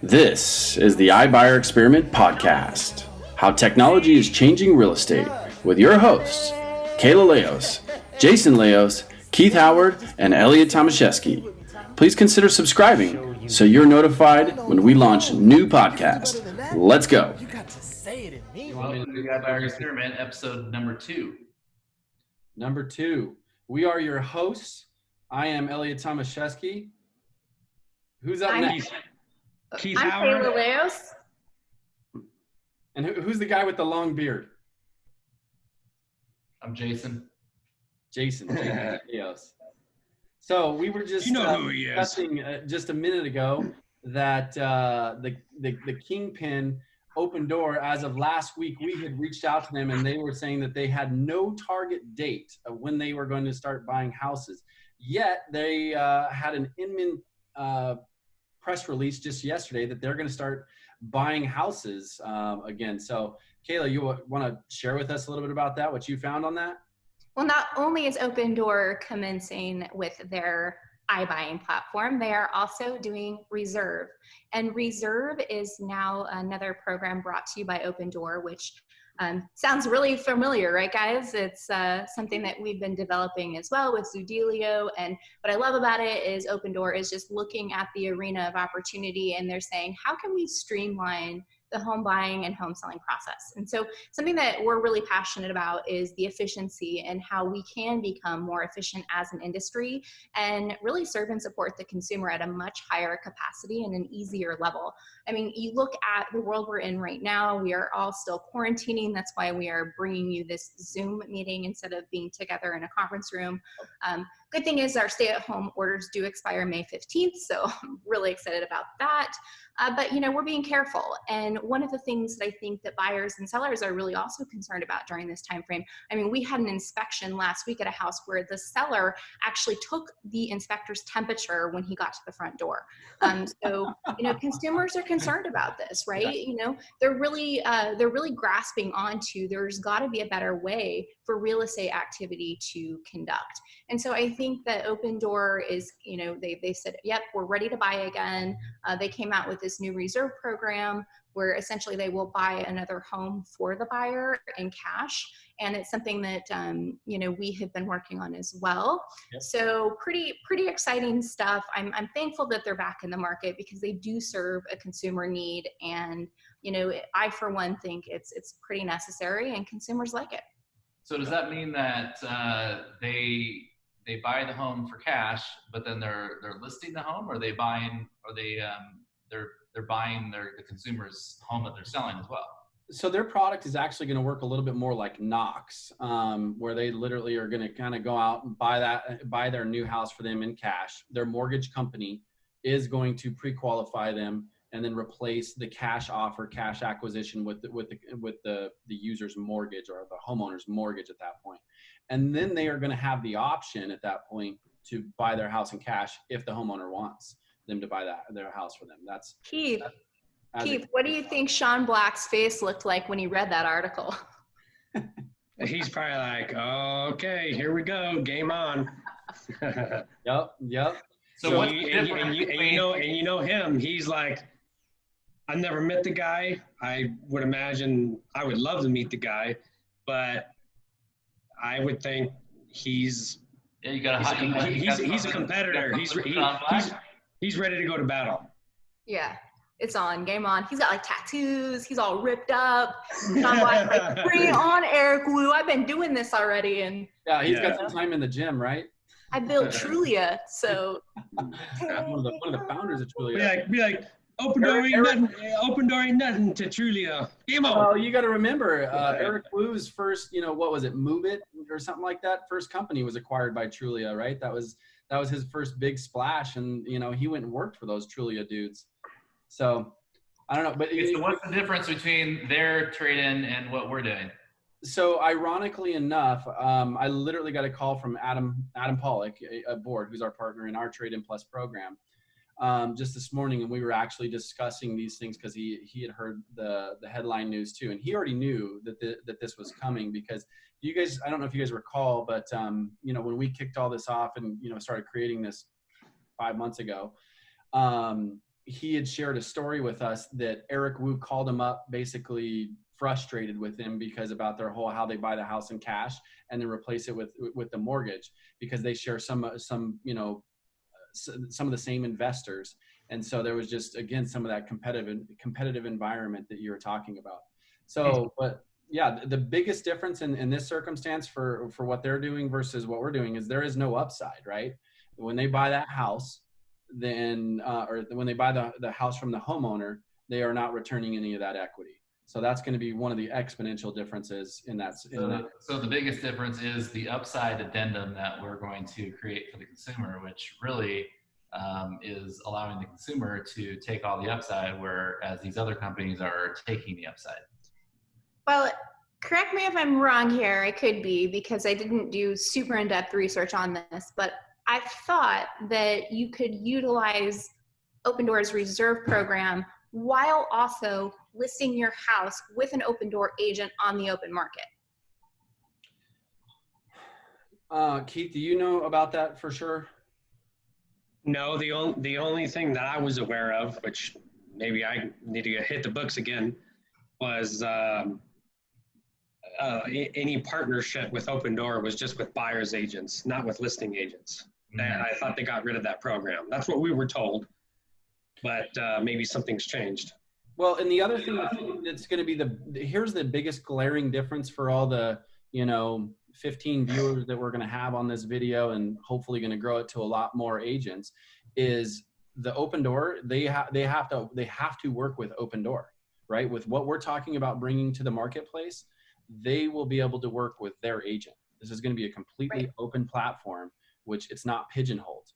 This is the iBuyer Experiment Podcast, how technology is changing real estate, with your hosts, Kayla Leos, Jason Leos, Keith Howard, and Elliot Tomaszewski. Please consider subscribing so you're notified when we launch a new podcast. Let's go. Welcome to the iBuyer Experiment, episode number 2. Number 2. We are your hosts. I am Elliot Tomaszewski. Who's up next? Keith Howard. I'm Kayla Leos. And who's the guy with the long beard? I'm Jason. Jason Leos. So we were just discussing just a minute ago that the Kingpin Opendoor, as of last week, we had reached out to them and they were saying that they had no target date of when they were going to start buying houses. Yet they had an Inman press release just yesterday that they're going to start buying houses again. So Kayla, you want to share with us a little bit about that, what you found on that? Well, not only is Opendoor commencing with their iBuying platform, they are also doing Reserve. And Reserve is now another program brought to you by Opendoor, which sounds really familiar, right, guys? It's something that we've been developing as well with Zoodealio. And what I love about it is Opendoor is just looking at the arena of opportunity, and they're saying, how can we streamline the home buying and home selling process? And so something that we're really passionate about is the efficiency and how we can become more efficient as an industry and really serve and support the consumer at a much higher capacity and an easier level. I mean, you look at the world we're in right now, we are all still quarantining. That's why we are bringing you this Zoom meeting instead of being together in a conference room. Good thing is our stay-at-home orders do expire May 15th, so I'm really excited about that. But, you know, we're being careful. And one of the things that I think that buyers and sellers are really also concerned about during this time frame, I mean, we had an inspection last week at a house where the seller actually took the inspector's temperature when he got to the front door. So, you know, consumers are concerned about this, right? You know, they're really grasping onto there's got to be a better way for real estate activity to conduct. And so I think that Opendoor is, you know, they said, yep, we're ready to buy again. They came out with this new Reserve program where essentially they will buy another home for the buyer in cash. And it's something that, you know, we have been working on as well. Yep. So pretty exciting stuff. I'm thankful that they're back in the market because they do serve a consumer need. And, you know, I, for one, think it's pretty necessary and consumers like it. So does that mean that they buy the home for cash, but then they're listing the home, or are they buying, or they're buying the consumer's home that they're selling as well? So their product is actually going to work a little bit more like Knox, where they literally are going to kind of go out and buy their new house for them in cash. Their mortgage company is going to pre-qualify them and then replace the cash offer, cash acquisition with the user's mortgage or the homeowner's mortgage at that point. And then they are going to have the option at that point to buy their house in cash if the homeowner wants them to buy their house for them. That's Keith, what do you think Shawn Blacks' face looked like when he read that article? He's probably like, oh, okay, here we go, game on. Yep. So you know him. He's like, I've never met the guy. I would imagine I would love to meet the guy, but I would think he's a competitor. He's ready to go to battle. Yeah, it's on, game on. He's got like tattoos. He's all ripped up. I'm like, bring it on, Eric Wu. I've been doing this already. And yeah, he's got some time in the gym, right? I built Trulia, so. one of the founders of Trulia. Be like, Opendoor ain't nothing to Trulia. Well, you got to remember, Eric Wu's first, you know, what was it, Move It or something like that? First company was acquired by Trulia, right? That was his first big splash, and you know, he went and worked for those Trulia dudes. So I don't know, but so what's the difference between their trade-in and what we're doing? So ironically enough, I literally got a call from Adam Pollock, a board, who's our partner in our Trade-In Plus program, just this morning, and we were actually discussing these things because he had heard the headline news too, and he already knew that this was coming because you guys, I don't know if you guys recall, but you know, when we kicked all this off and, you know, started creating this 5 months ago, he had shared a story with us that Eric Wu called him up, basically frustrated with him because about their whole, how they buy the house in cash and then replace it with the mortgage, because they share some of the same investors. And so there was just, again, some of that competitive environment that you were talking about. So, but yeah, the biggest difference in this circumstance for what they're doing versus what we're doing is there is no upside, right? When they buy that house, then, or when they buy the house from the homeowner, they are not returning any of that equity. So that's going to be one of the exponential differences in that. So the biggest difference is the upside addendum that we're going to create for the consumer, which really is allowing the consumer to take all the upside, whereas these other companies are taking the upside. Well, correct me if I'm wrong here. I could be, because I didn't do super in-depth research on this, but I thought that you could utilize Opendoor's Reserve program while also listing your house with an Opendoor agent on the open market. Keith, do you know about that for sure? No, the only thing that I was aware of, which maybe I need to hit the books again, was any partnership with Opendoor was just with buyer's agents, not with listing agents. And I thought they got rid of that program. That's what we were told, but maybe something's changed. Well, and the other thing that's going to be here's the biggest glaring difference for all the, 15 viewers that we're going to have on this video, and hopefully going to grow it to a lot more agents, is the Opendoor. They have to work with Opendoor, right? With what we're talking about bringing to the marketplace, they will be able to work with their agent. This is going to be a completely open platform, which it's not pigeonholed.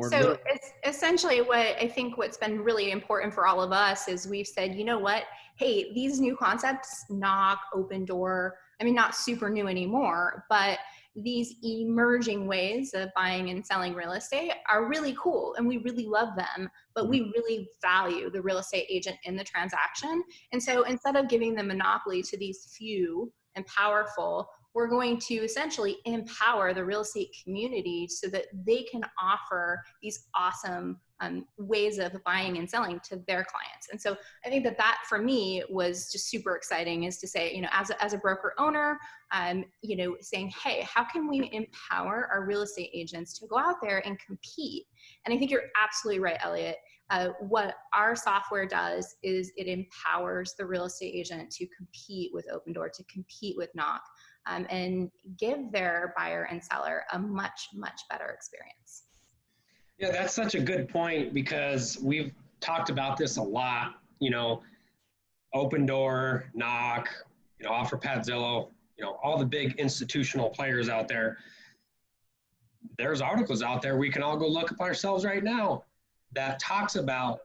So it's essentially what's been really important for all of us is we've said, you know what, hey, these new concepts, Knox, Opendoor, I mean, not super new anymore, but these emerging ways of buying and selling real estate are really cool and we really love them, but we really value the real estate agent in the transaction. And so instead of giving the monopoly to these few and powerful, we're going to essentially empower the real estate community so that they can offer these awesome ways of buying and selling to their clients. And so I think that for me was just super exciting, is to say, as a broker owner, saying, hey, how can we empower our real estate agents to go out there and compete? And I think you're absolutely right, Elliot. What our software does is it empowers the real estate agent to compete with Opendoor, to compete with Knox, and give their buyer and seller a much, much better experience. Yeah, that's such a good point, because we've talked about this a lot, Opendoor, Knox, Offerpad, Zillow, all the big institutional players out there. There's articles out there we can all go look up ourselves right now that talks about,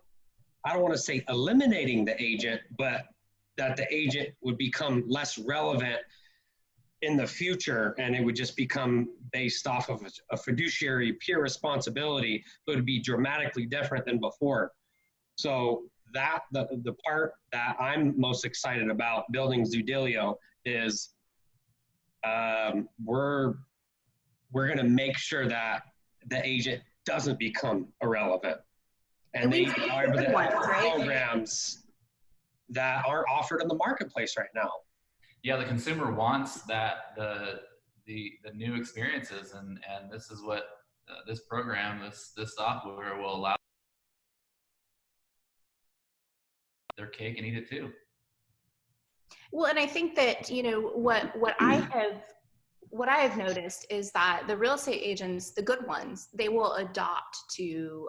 I don't want to say eliminating the agent, but that the agent would become less relevant in the future, and it would just become based off of a fiduciary pure responsibility, but it would be dramatically different than before. So that the part that I'm most excited about building Zoodealio is we're going to make sure that the agent doesn't become irrelevant, and they are the programs that aren't offered in the marketplace right now. Yeah, the consumer wants that the new experiences, and this is what this program, this software will allow. Their cake and eat it too. Well, and I think that what I have noticed is that the real estate agents, the good ones, they will adopt to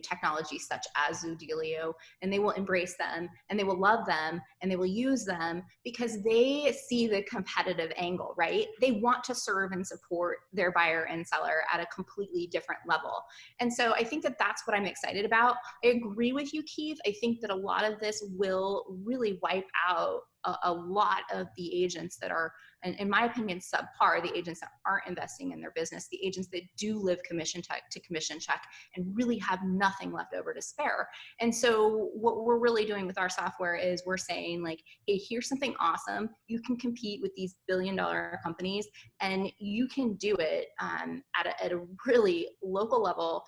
technology such as Zoodealio, and they will embrace them, and they will love them, and they will use them because they see the competitive angle, right? They want to serve and support their buyer and seller at a completely different level. And so I think that that's what I'm excited about. I agree with you, Keith. I think that a lot of this will really wipe out a lot of the agents that are, in my opinion, subpar, the agents that aren't investing in their business, the agents that do live commission to commission check and really have nothing left over to spare. And so what we're really doing with our software is we're saying like, hey, here's something awesome. You can compete with these billion-dollar companies, and you can do it at a really local level,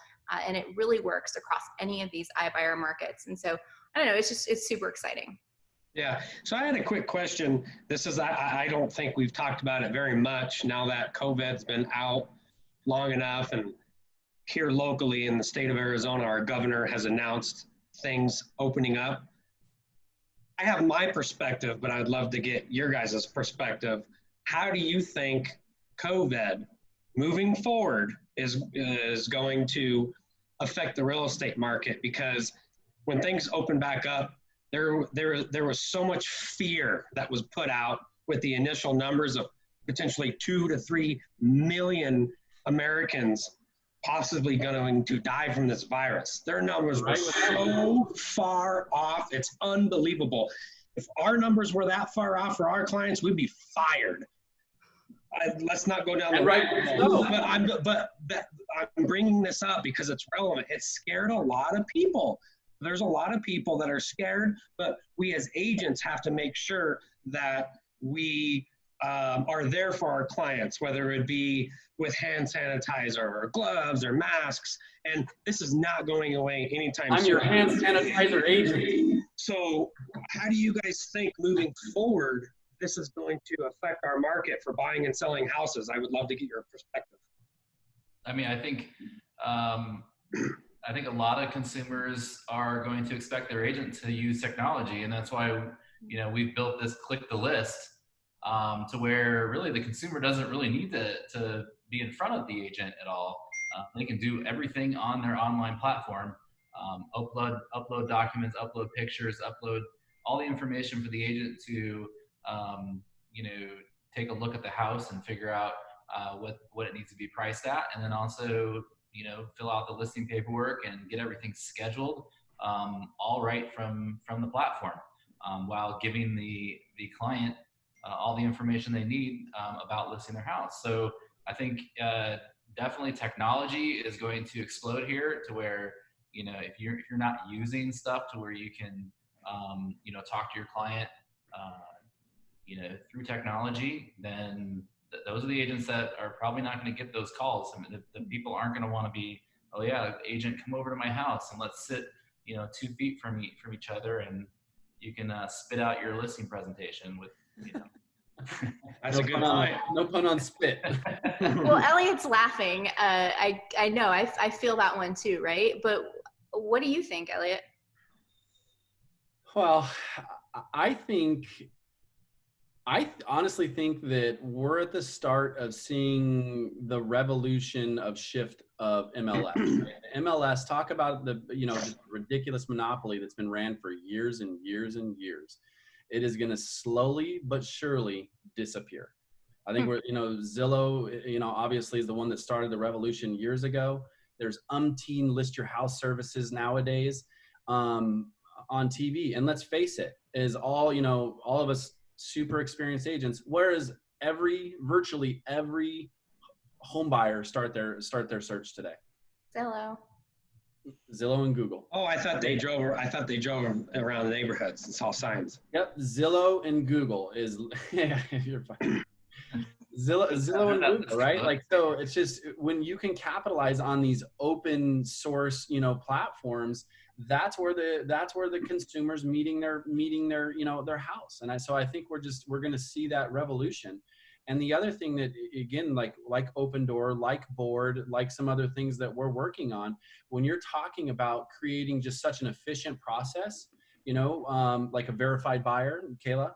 and it really works across any of these iBuyer markets. And so I don't know, it's super exciting. Yeah. So I had a quick question. This is, I don't think we've talked about it very much now that COVID's been out long enough. And here locally in the state of Arizona, our governor has announced things opening up. I have my perspective, but I'd love to get your guys' perspective. How do you think COVID moving forward is going to affect the real estate market? Because when things open back up, there was so much fear that was put out with the initial numbers of potentially 2 to 3 million Americans possibly going to die from this virus. Their numbers were so far off. It's unbelievable. If our numbers were that far off for our clients, we'd be fired. Let's not go down the rabbit hole. But I'm bringing this up because it's relevant. It scared a lot of people. There's a lot of people that are scared, but we as agents have to make sure that we are there for our clients, whether it be with hand sanitizer or gloves or masks. And this is not going away anytime soon. I'm your hand sanitizer agent. So how do you guys think moving forward this is going to affect our market for buying and selling houses? I would love to get your perspective. I mean, I think a lot of consumers are going to expect their agent to use technology, and that's why we've built this click the list to where really the consumer doesn't really need to be in front of the agent at all. They can do everything on their online platform, upload documents, upload pictures, upload all the information for the agent to take a look at the house and figure out what it needs to be priced at, and then also fill out the listing paperwork and get everything scheduled all right from the platform, while giving the client all the information they need about listing their house. So I think definitely technology is going to explode here to where if you're not using stuff to where you can talk to your client through technology, then those are the agents that are probably not going to get those calls. I mean, the people aren't going to want to be, oh yeah, agent, come over to my house and let's sit 2 feet from each other and you can spit out your listing presentation with That's a good point. No pun on spit. Well, Elliot's laughing. I know. I feel that one too, right? But what do you think, Elliot? Well, I honestly think that we're at the start of seeing the revolution of shift of MLS. Right? MLS, talk about the just ridiculous monopoly that's been ran for years and years and years. It is going to slowly but surely disappear. I think we're Zillow obviously is the one that started the revolution years ago. There's umpteen list your house services nowadays on TV, and let's face it, is all of us super experienced agents, whereas virtually every home buyer start their search today. Zillow and Google. Oh, I thought they drove around the neighborhoods and saw signs. Yep, Zillow and Google is you're fine. Zillow and Google, right? Like, so it's just when you can capitalize on these open source platforms, that's where the consumers meeting their their house. And so I think we're going to see that revolution. And the other thing that, again, like Opendoor, like Board, like some other things that we're working on, when you're talking about creating just such an efficient process, like a verified buyer, Kayla,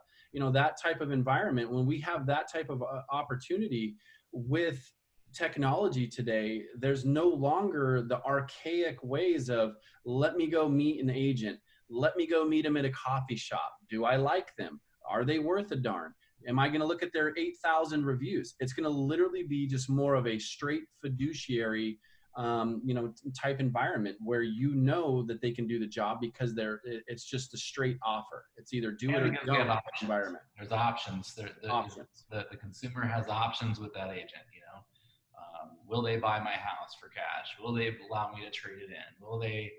that type of environment, when we have that type of opportunity with technology today, there's no longer the archaic ways of, let me go meet an agent. Let me go meet them at a coffee shop. Do I like them? Are they worth a darn? Am I going to look at their 8,000 reviews? It's going to literally be just more of a straight fiduciary type environment where you know that they can do the job because it's just a straight offer. It's either do it or don't environment. There's options. Options. The consumer has options with that agent. Will they buy my house for cash? Will they allow me to trade it in? Will they,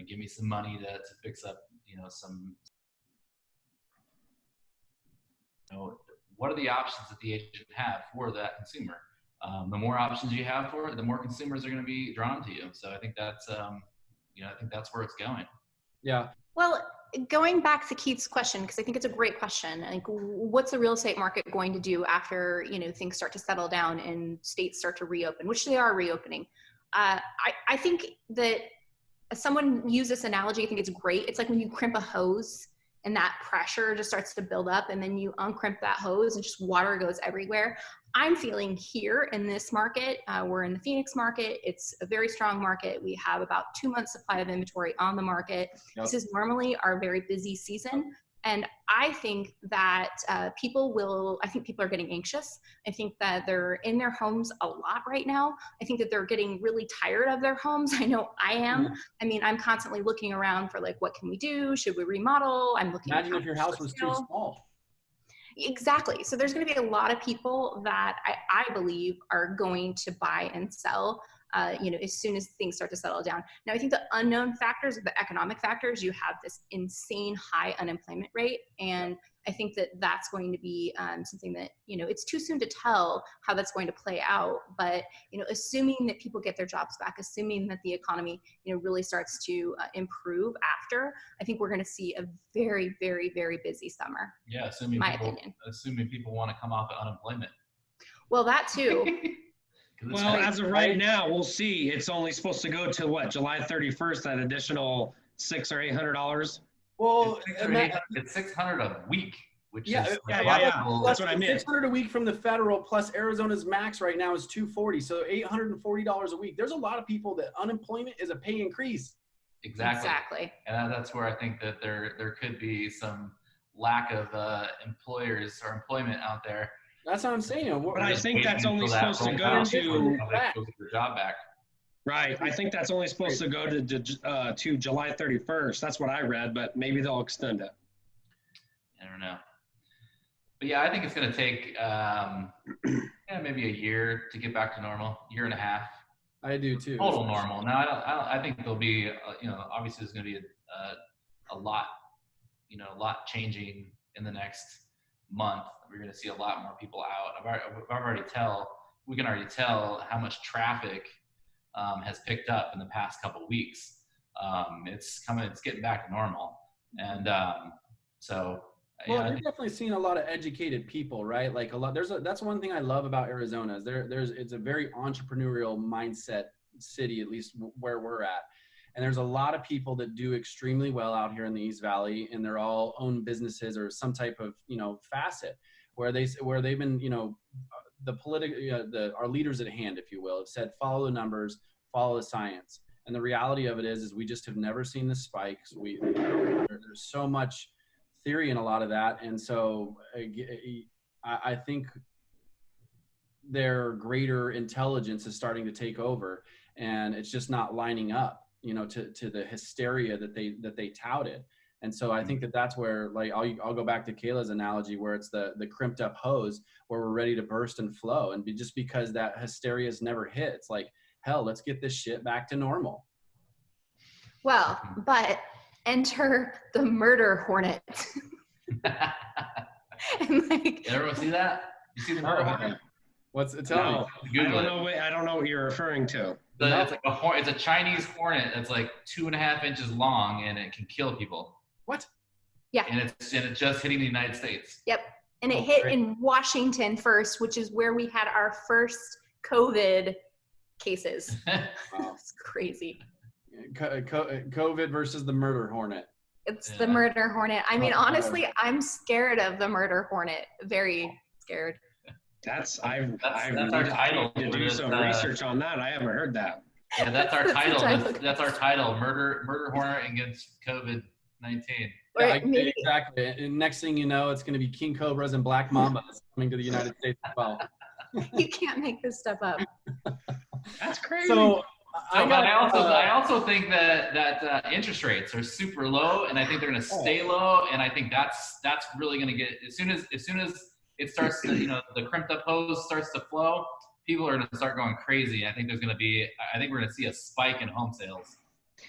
give me some money to fix up, what are the options that the agent have for that consumer? The more options you have for it, the more consumers are going to be drawn to you. So I think that's, I think that's where it's going. Yeah. Well, going back to Keith's question, because I think it's a great question. Like, what's the real estate market going to do after, things start to settle down and states start to reopen, which they are reopening? I think that someone used this analogy. I think it's great. It's like when you crimp a hose and that pressure just starts to build up, and then you uncrimp that hose and just water goes everywhere. I'm feeling here in this market, we're in the Phoenix market. It's a very strong market. We have about 2 months supply of inventory on the market. Yep. This is normally our very busy season. And I think that people are getting anxious. I think that they're in their homes a lot right now. I think that they're getting really tired of their homes. I know I am. Yeah. I mean, I'm constantly looking around for like, what can we do? Should we remodel? I'm looking. Imagine if your house was too small. Exactly. So there's going to be a lot of people that I believe are going to buy and sell, as soon as things start to settle down. Now, I think the unknown factors, the economic factors, you have this insane high unemployment rate. And I think that that's going to be something that, it's too soon to tell how that's going to play out. But, assuming that people get their jobs back, assuming that the economy, really starts to improve after, I think we're going to see a very, very, very busy summer. Yeah, assuming people want to come off of unemployment. Well, that too. Well, as of right now, we'll see. It's only supposed to go to what, July 31st, that additional $600 or $800? Well, it's $600 a week, which yeah. That's what I meant. $600 a week from the federal, plus Arizona's max right now is $240, so $840 a week. There's a lot of people that unemployment is a pay increase. Exactly. And that's where I think that there could be some lack of employers or employment out there. That's what I'm saying. But I think that's only supposed to go to your job back. Right. I think that's only supposed to go to July 31st. That's what I read, but maybe they'll extend it. I don't know. But yeah, I think it's going to take maybe a year to get back to normal, year and a half. I do too. Total normal. Now, I think there'll be, obviously there's going to be a lot changing in the next month. We're going to see a lot more people out. We can already tell how much traffic has picked up in the past couple of weeks. It's getting back to normal. And you're definitely seeing a lot of educated people, right? Like that's one thing I love about Arizona is it's a very entrepreneurial mindset city, at least where we're at. And there's a lot of people that do extremely well out here in the East Valley, and they're all own businesses or some type of, facet where they've been, our leaders at hand, if you will, have said, follow the numbers, follow the science. And the reality of it is we just have never seen the spikes. There's so much theory in a lot of that. And so I think their greater intelligence is starting to take over, and it's just not lining up, to the hysteria that they touted. And so I think that's where, like, I'll go back to Kayla's analogy, where it's the crimped up hose where we're ready to burst and flow. And just because that hysteria has never hit, it's like, hell, let's get this shit back to normal. Well, but enter the Murder Hornet. And everyone see that? You see the Murder Hornet? What's it? Tell me. I don't know what you're referring to. It's like it's a Chinese hornet that's like 2.5 inches long, and it can kill people. What? Yeah. And it's just hitting the United States. Yep. And it hit in Washington first, which is where we had our first COVID cases. Wow. It's crazy. COVID versus the Murder Hornet. It's the Murder Hornet. I mean, honestly, I'm scared of the Murder Hornet. Very scared. That's our title. To do some research on that. I haven't heard that. Yeah, that's our title. That's our title. Murder Hornet against COVID-19. Yeah, exactly. And next thing you know, it's going to be king cobras and black mambas coming to the United States as well. You can't make this stuff up. That's crazy. So I also think that interest rates are super low, and I think they're going to stay low. And I think that's really going to get, as soon as it starts to, the crimped up hose starts to flow, people are going to start going crazy. I think we're going to see a spike in home sales.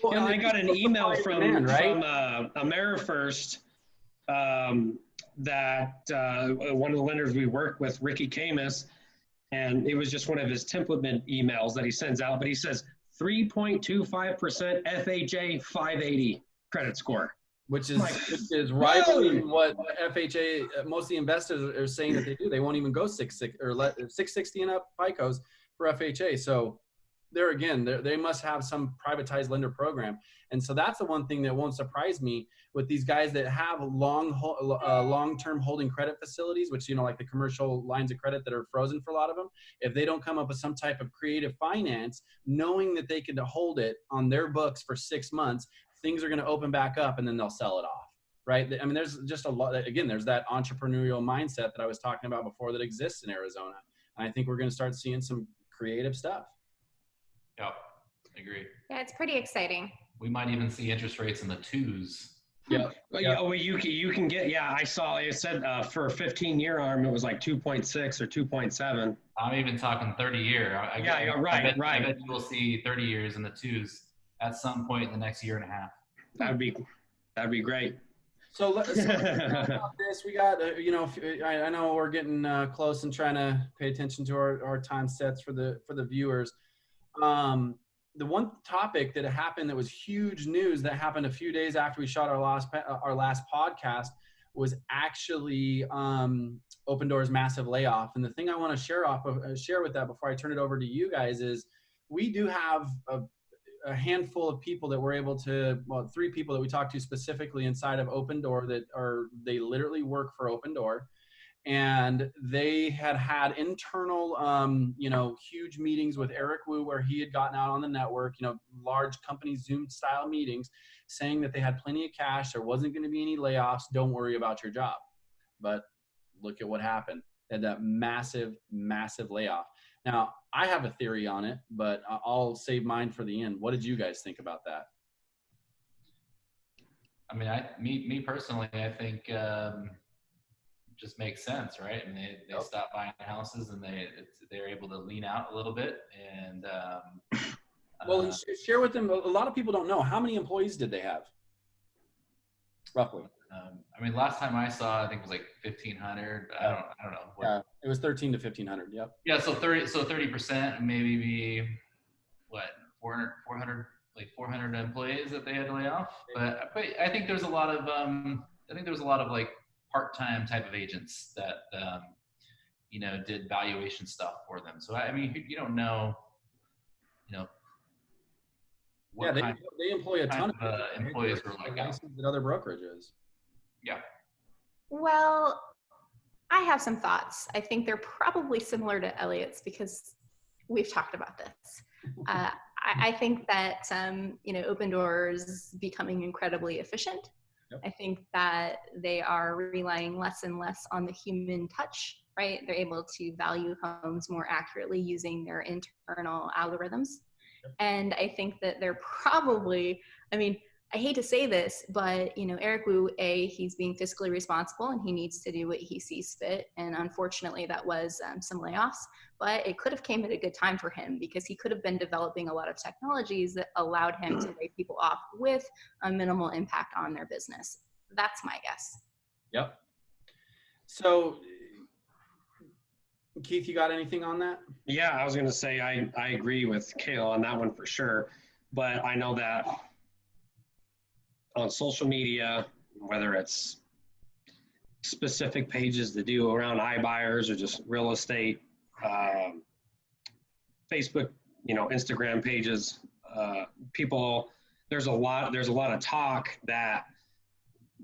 Well, I got an email from AmeriFirst that one of the lenders we work with, Ricky Camus, and it was just one of his template emails that he sends out, but he says 3.25% FHA 580 credit score. Which is rivaling what FHA, most of the investors are saying that they do. They won't even go 660 and up FICOs for FHA. So there again, they must have some privatized lender program. And so that's the one thing that won't surprise me with these guys that have long-term holding credit facilities, which, like the commercial lines of credit that are frozen for a lot of them. If they don't come up with some type of creative finance, knowing that they can hold it on their books for 6 months, things are going to open back up and then they'll sell it off, right? I mean, there's just a lot, again, there's that entrepreneurial mindset that I was talking about before that exists in Arizona. And I think we're going to start seeing some creative stuff. Yeah, I agree. Yeah, it's pretty exciting. We might even see interest rates in the 2s. Yeah. Well, you can get, I saw it said for a 15-year arm, it was like 2.6 or 2.7. I'm even talking 30-year. Right. I bet you will see 30 years in the 2s at some point in the next year and a half. That'd be great. So let's talk about this. We got, I know we're getting close and trying to pay attention to our time sets for the viewers. The one topic that happened that was huge news that happened a few days after we shot our last podcast was actually Opendoor's massive layoff. And the thing I want to share with that before I turn it over to you guys is we do have a handful of people that we're able to, 3 people that we talked to specifically inside of Opendoor they literally work for Opendoor. And they had internal, huge meetings with Eric Wu where he had gotten out on the network, large company Zoom style meetings saying that they had plenty of cash. There wasn't going to be any layoffs. Don't worry about your job. But look at what happened. They had that massive, massive layoff. Now, I have a theory on it, but I'll save mine for the end. What did you guys think about that? I mean, me personally, I think just makes sense, right? I mean, they stop buying houses and they're able to lean out a little bit. And well, share with them. A lot of people don't know, how many employees did they have, roughly? I mean, last time I saw, I think it was like 1,500. I don't know. Yeah, it was 13 to 1,500. Yep. Yeah, so 30%, maybe be what 400 employees that they had to lay off. But I think there's a lot of like part-time type of agents that did valuation stuff for them. So I mean, you don't know, what they employ a ton of employees were like that other brokerages. Yeah. Well, I have some thoughts. I think they're probably similar to Elliot's because we've talked about this. I think that Opendoor is becoming incredibly efficient. Yep. I think that they are relying less and less on the human touch, right? They're able to value homes more accurately using their internal algorithms. Yep. And I think that they're probably, I hate to say this, but Eric Wu, he's being fiscally responsible and he needs to do what he sees fit. And unfortunately, that was some layoffs. But it could have came at a good time for him because he could have been developing a lot of technologies that allowed him to lay people off with a minimal impact on their business. That's my guess. Yep. So, Keith, you got anything on that? Yeah, I was going to say I agree with Kayla on that one for sure. But I know that on social media, whether it's specific pages that do around iBuyers or just real estate, Facebook, Instagram pages, people, there's a lot of talk that,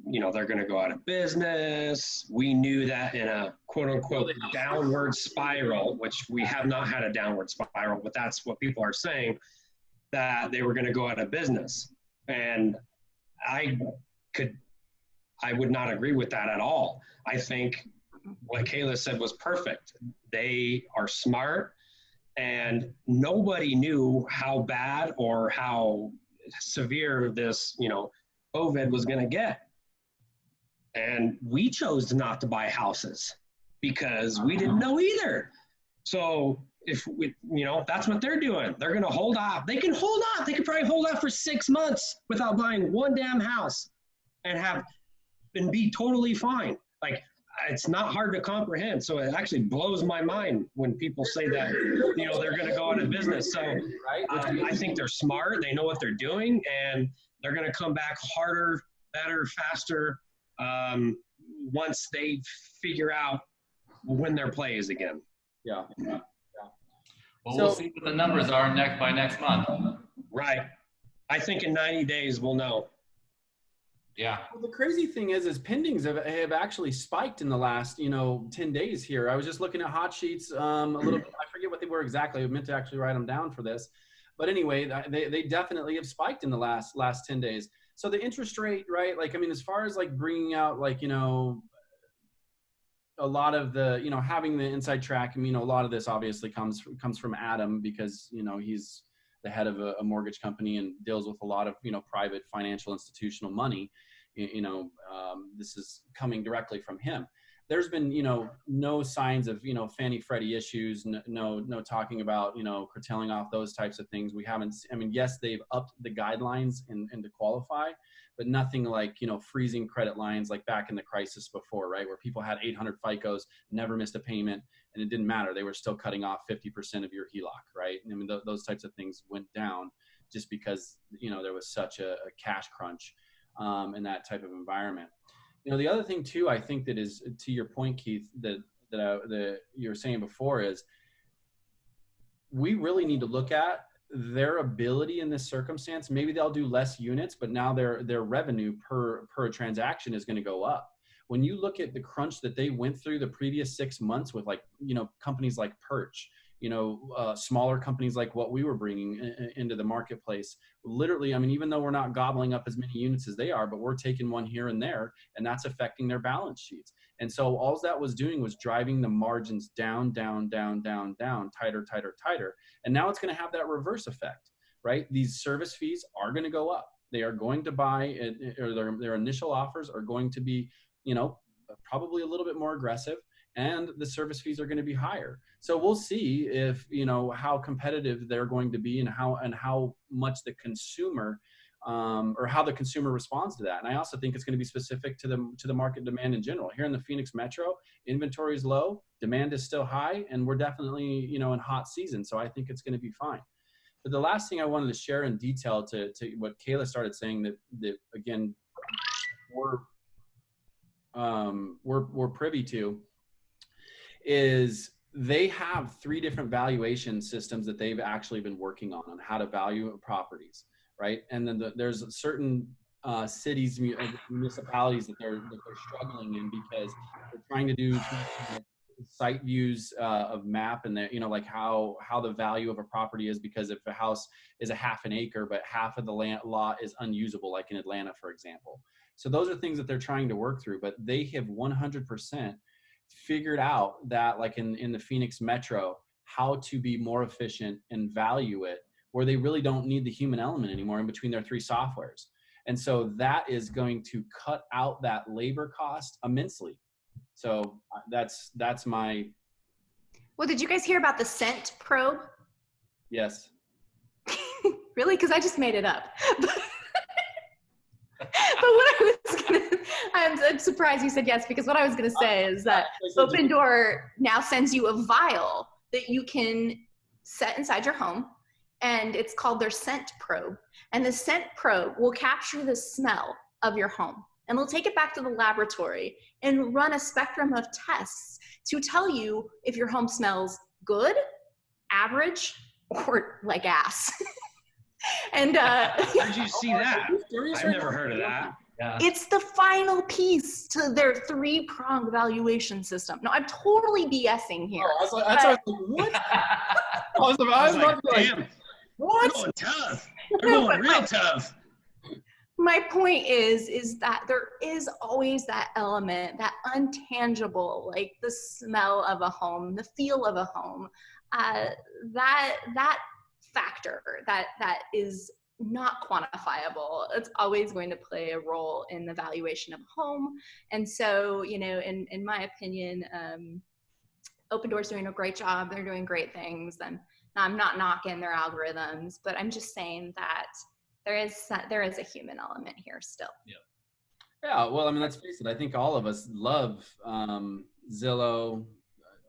they're going to go out of business. We knew that in a quote unquote downward spiral, which we have not had a downward spiral, but that's what people are saying, that they were going to go out of business. And I would not agree with that at all. I think what Kayla said was perfect. They are smart and And nobody knew how bad or how severe this, COVID was going to get. And we chose not to buy houses because we didn't know either. So if we, that's what they're doing. They're going to hold off. They can hold off. They could probably hold off for 6 months without buying one damn house and be totally fine. Like, it's not hard to comprehend. So it actually blows my mind when people say that, they're going to go out of business. So I think they're smart. They know what they're doing, and they're going to come back harder, better, faster once they figure out when their play is again. Yeah. Well, we'll see what the numbers are by next month. Right. I think in 90 days we'll know. Yeah. Well, the crazy thing is pendings have actually spiked in the last, 10 days here. I was just looking at hot sheets a little bit. I forget what they were exactly. I meant to actually write them down for this. But anyway, they definitely have spiked in the last 10 days. So the interest rate, right? Like, I mean, as far as like bringing out like, a lot of the, having the inside track, a lot of this obviously comes from Adam because, he's the head of a mortgage company and deals with a lot of, private financial institutional money. This is coming directly from him. There's been, no signs of, Fannie Freddie issues, no talking about, curtailing off those types of things. We haven't, yes, they've upped the guidelines and to qualify, but nothing like, freezing credit lines like back in the crisis before, right? Where people had 800 FICOs, never missed a payment, and it didn't matter. They were still cutting off 50% of your HELOC, right? Those types of things went down just because, there was such a cash crunch in that type of environment. The other thing too, I think that is to your point, Keith, that you were saying before is we really need to look at their ability in this circumstance. Maybe they'll do less units, but now their revenue per transaction is going to go up. When you look at the crunch that they went through the previous 6 months with companies like Perch, smaller companies like what we were bringing into the marketplace, literally, even though we're not gobbling up as many units as they are, but we're taking one here and there, and that's affecting their balance sheets. And so all that was doing was driving the margins down, tighter. And now it's going to have that reverse effect, right? These service fees are going to go up. They are going to buy, or their initial offers are going to be, probably a little bit more aggressive, and the service fees are going to be higher. So we'll see if, how competitive they're going to be and how much the consumer, or how the consumer responds to that. And I also think it's going to be specific to the market demand in general. Here in the Phoenix Metro, inventory is low, demand is still high, and we're definitely, in hot season. So I think it's going to be fine. But the last thing I wanted to share in detail to what Kayla started saying that again, we're privy to, is they have 3 different valuation systems that they've actually been working on how to value properties, right? And then there's certain cities, municipalities that they're struggling in because they're trying to do site views of map, and like how the value of a property is, because if a house is a half an acre but half of the lot is unusable, like in Atlanta, for example. So those are things that they're trying to work through, but they have 100% figured out that, like in the Phoenix Metro, how to be more efficient and value it where they really don't need the human element anymore in between their 3 softwares. And so that is going to cut out that labor cost immensely. So that's my. Well, did you guys hear about the scent probe? Yes. Really? Because I just made it up. But what I was I'm surprised you said yes, because what I was going to say is that Opendoor now sends you a vial that you can set inside your home, and it's called their scent probe. And the scent probe will capture the smell of your home, and they'll take it back to the laboratory and run a spectrum of tests to tell you if your home smells good, average, or like ass. And where'd you see that? I've never heard of that. Yeah. It's the final piece to their 3-pronged evaluation system. No, I'm totally BSing here. Oh, what? I was like, damn. What? They're going tough. They're going real tough. My point is that there is always that element, that untangible, like the smell of a home, the feel of a home, that factor that is not quantifiable, it's always going to play a role in the valuation of a home. And so, in my opinion, Opendoor's doing a great job. They're doing great things. And I'm not knocking their algorithms, but I'm just saying that there is a human element here still. Yeah. Well, I mean, let's face it. I think all of us love Zillow,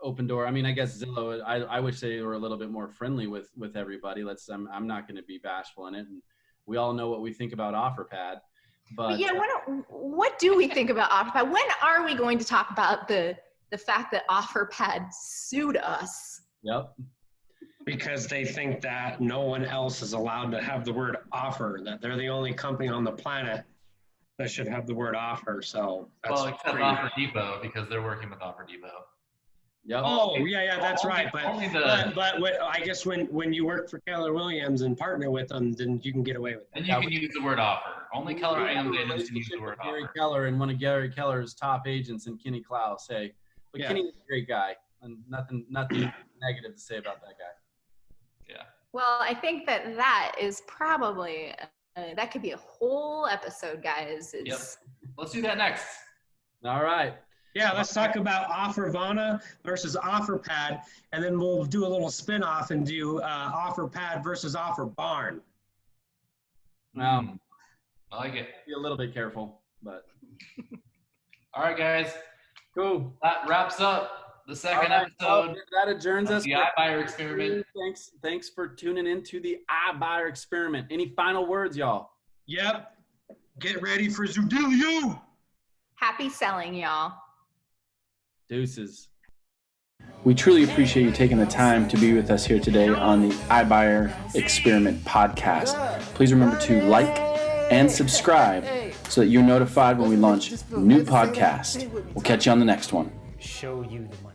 Opendoor. I mean, I guess Zillow, I wish they were a little bit more friendly with everybody. I'm not going to be bashful in it. And we all know what we think about Offerpad. But yeah, what do we think about Offerpad? When are we going to talk about the fact that Offerpad sued us? Yep. Because they think that no one else is allowed to have the word offer, that they're the only company on the planet that should have the word offer. So that's except Offer Depot, because they're working with Offer Depot. Yep. Oh, yeah, that's right. But I guess when you work for Keller Williams and partner with them, then you can get away with it. And you can use the word offer. Only Keller Williams agents can use the word Gary offer. Keller and one of Gary Keller's top agents and Kenny Klaus say, but Yeah. Kenny's a great guy, and nothing negative to say about that guy. Yeah. Well, I think that is probably that could be a whole episode, guys. Yep. Let's do that next. All right. Yeah, let's talk about Offervana versus Offerpad, and then we'll do a little spin-off and do Offerpad versus Offerbarn. I like it. Be a little bit careful, but. All right, guys. Cool. That wraps up the second episode. That adjourns us. The iBuyer experiment. Thanks for tuning in to the iBuyer experiment. Any final words, y'all? Yep. Get ready for Zoodealio. Happy selling, y'all. Deuces. We truly appreciate you taking the time to be with us here today on the iBuyer Experiment podcast. Please remember to like and subscribe so that you're notified when we launch new podcasts. We'll catch you on the next one. Show you the money.